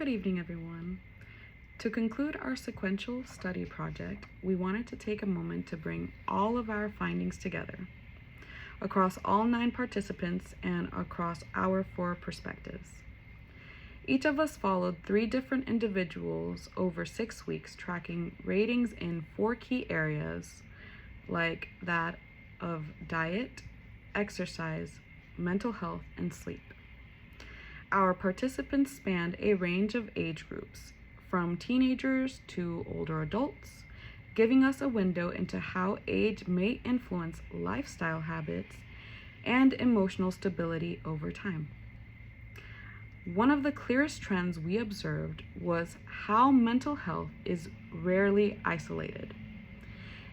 Good evening, everyone. To conclude our sequential study project, we wanted to take a moment to bring all of our findings together across all 9 participants and across our 4 perspectives. Each of us followed 3 different individuals over 6 weeks, tracking ratings in 4 key areas like that of diet, exercise, mental health, and sleep. Our participants spanned a range of age groups, from teenagers to older adults, giving us a window into how age may influence lifestyle habits and emotional stability over time. One of the clearest trends we observed was how mental health is rarely isolated.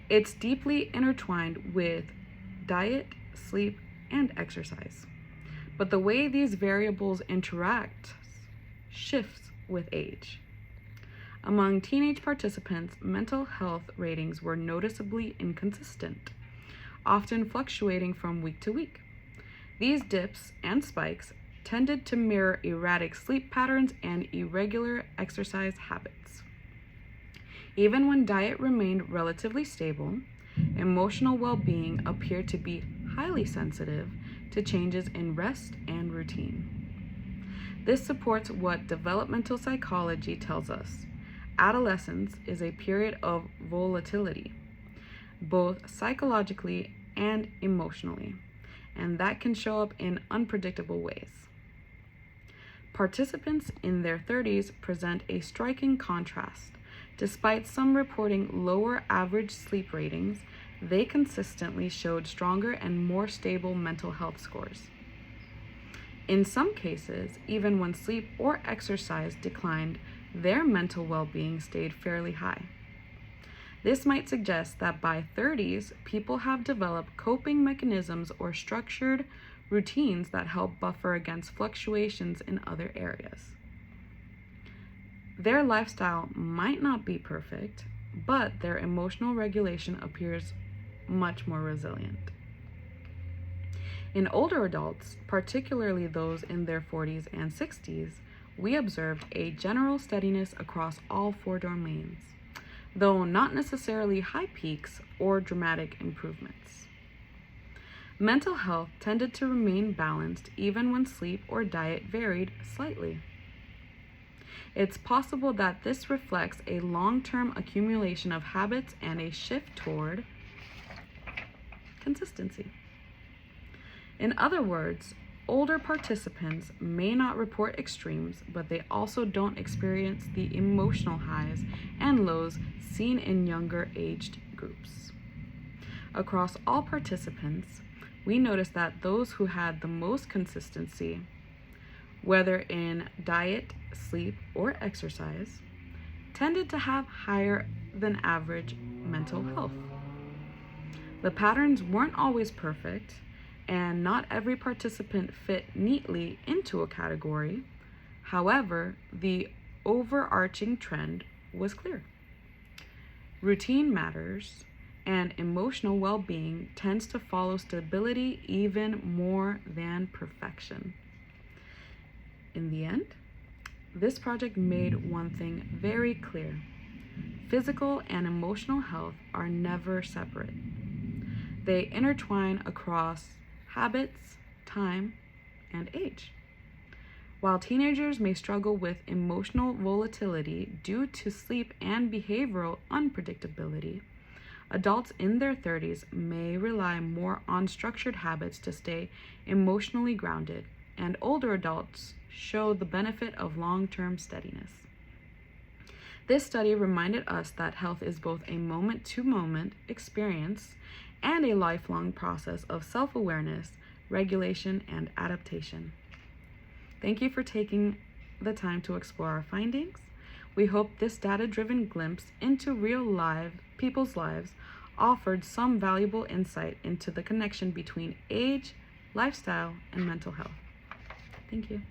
It's deeply intertwined with diet, sleep, and exercise. But the way these variables interact shifts with age. Among teenage participants, mental health ratings were noticeably inconsistent, often fluctuating from week to week. These dips and spikes tended to mirror erratic sleep patterns and irregular exercise habits. Even when diet remained relatively stable, emotional well-being appeared to be highly sensitive to changes in rest and routine. This supports what developmental psychology tells us. Adolescence is a period of volatility, both psychologically and emotionally, and that can show up in unpredictable ways. Participants in their 30s present a striking contrast. Despite some reporting lower average sleep ratings, they consistently showed stronger and more stable mental health scores. In some cases, even when sleep or exercise declined, their mental well-being stayed fairly high. This might suggest that by 30s, people have developed coping mechanisms or structured routines that help buffer against fluctuations in other areas. Their lifestyle might not be perfect, but their emotional regulation appears much more resilient. In older adults, particularly those in their 40s and 60s, we observed a general steadiness across all 4 domains, though not necessarily high peaks or dramatic improvements. Mental health tended to remain balanced even when sleep or diet varied slightly. It's possible that this reflects a long-term accumulation of habits and a shift toward consistency. In other words, older participants may not report extremes, but they also don't experience the emotional highs and lows seen in younger aged groups. Across all participants, we noticed that those who had the most consistency, whether in diet, sleep, or exercise, tended to have higher than average mental health. The patterns weren't always perfect, and not every participant fit neatly into a category. However, the overarching trend was clear. Routine matters, and emotional well-being tends to follow stability even more than perfection. In the end, this project made one thing very clear. Physical and emotional health are never separate. They intertwine across habits, time, and age. While teenagers may struggle with emotional volatility due to sleep and behavioral unpredictability, adults in their 30s may rely more on structured habits to stay emotionally grounded, and older adults show the benefit of long-term steadiness. This study reminded us that health is both a moment-to-moment experience and a lifelong process of self-awareness, regulation, and adaptation. Thank you for taking the time to explore our findings. We hope this data-driven glimpse into people's lives offered some valuable insight into the connection between age, lifestyle, and mental health. Thank you.